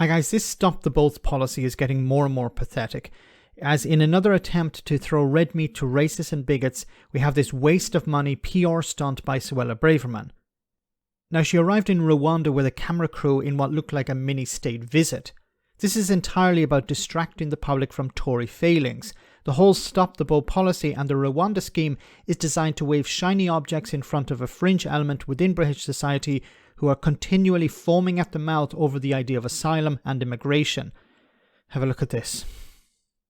Hi guys, this stop the boats policy is getting more and more pathetic. As in another attempt to throw red meat to racists and bigots, we have this waste of money PR stunt by Suella Braverman. Now, she arrived in Rwanda with a camera crew in what looked like a mini state visit. This is entirely about distracting the public from Tory failings. The whole stop the boat policy and the Rwanda scheme is designed to wave shiny objects in front of a fringe element within British society who are continually foaming at the mouth over the idea of asylum and immigration. Have a look at this.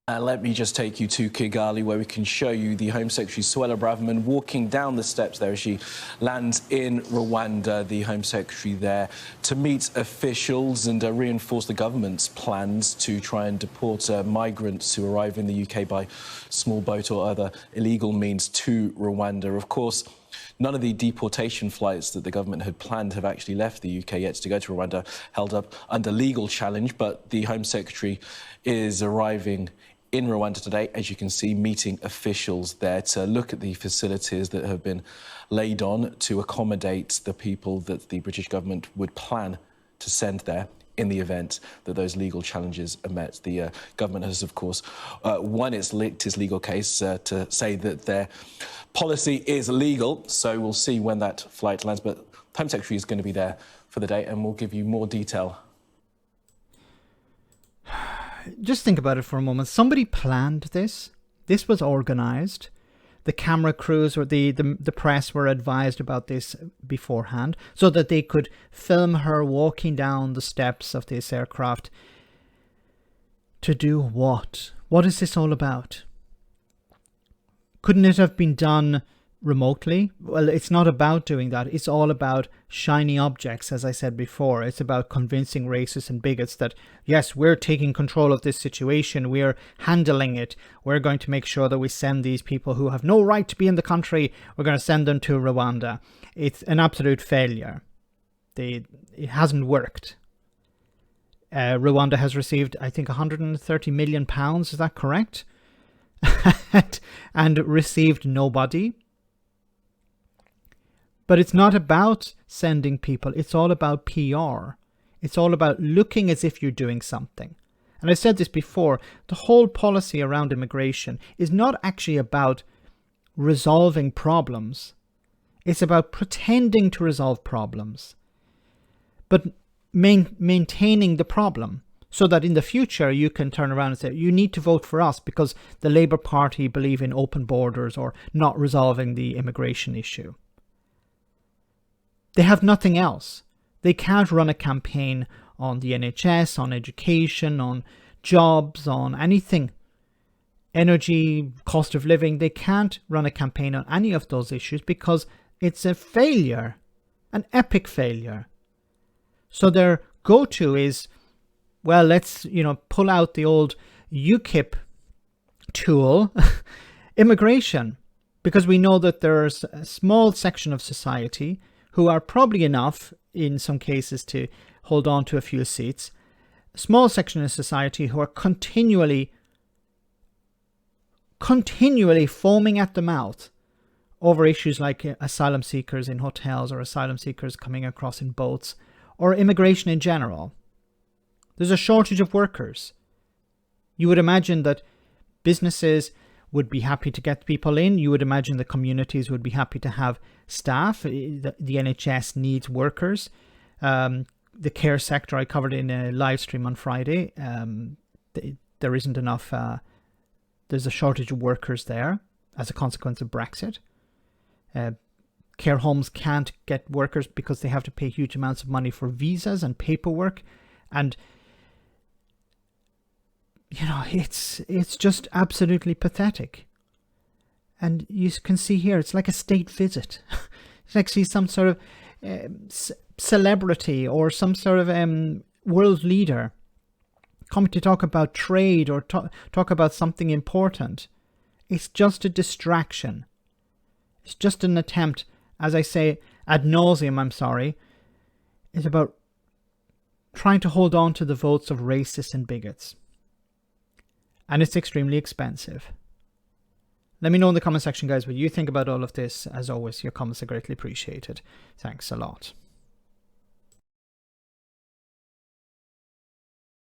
Let me just take you to Kigali, where we can show you the Home Secretary Suella Braverman walking down the steps there as she lands in Rwanda. The Home Secretary there to meet officials and reinforce the government's plans to try and deport migrants who arrive in the UK by small boat or other illegal means to Rwanda. Of course, none of the deportation flights that the government had planned have actually left the UK yet to go to Rwanda, held up under legal challenge. But the Home Secretary is arriving in Rwanda today, as you can see, meeting officials there to look at the facilities that have been laid on to accommodate the people that the British government would plan to send there in the event that those legal challenges are met. The government has, of course, won its legal case to say that their policy is legal, so we'll see when that flight lands. But the Home Secretary is going to be there for the day, and we'll give you more detail. Just think about it for a moment. Somebody planned this. This was organised. The camera crews or the press were advised about this beforehand so that they could film her walking down the steps of this aircraft. To do what? What is this all about? Couldn't it have been done remotely? Well, it's not about doing that. It's all about shiny objects, as I said before. It's about convincing racists and bigots that, yes, we're taking control of this situation. We're handling it. We're going to make sure that we send these people who have no right to be in the country. We're going to send them to Rwanda. It's an absolute failure. It hasn't worked. Rwanda has received, I think, £130 million. Is that correct? and received nobody. But it's not about sending people. It's all about PR. It's all about looking as if you're doing something. And I said this before, the whole policy around immigration is not actually about resolving problems. It's about pretending to resolve problems, but maintaining the problem so that in the future you can turn around and say, you need to vote for us because the Labour Party believe in open borders or not resolving the immigration issue. They have nothing else. They can't run a campaign on the NHS, on education, on jobs, on anything. Energy, cost of living. They can't run a campaign on any of those issues because it's a failure, an epic failure. So their go-to is, well, let's, pull out the old UKIP tool, immigration, because we know that there's a small section of society who are probably enough, in some cases, to hold on to a few seats. A small section of society who are continually foaming at the mouth over issues like asylum seekers in hotels or asylum seekers coming across in boats or immigration in general. There's a shortage of workers. You would imagine that businesses would be happy to get people in. You would imagine the communities would be happy to have staff. The NHS needs workers. The care sector, I covered in a live stream on Friday. There isn't enough. There's a shortage of workers there as a consequence of Brexit. Care homes can't get workers because they have to pay huge amounts of money for visas and paperwork. And it's just absolutely pathetic. And you can see here, it's like a state visit. It's like see some sort of celebrity or some sort of world leader coming to talk about trade or talk about something important. It's just a distraction. It's just an attempt, as I say ad nauseum, I'm sorry. It's about trying to hold on to the votes of racists and bigots. And it's extremely expensive. Let me know in the comment section, guys, what you think about all of this. As always, your comments are greatly appreciated. Thanks a lot.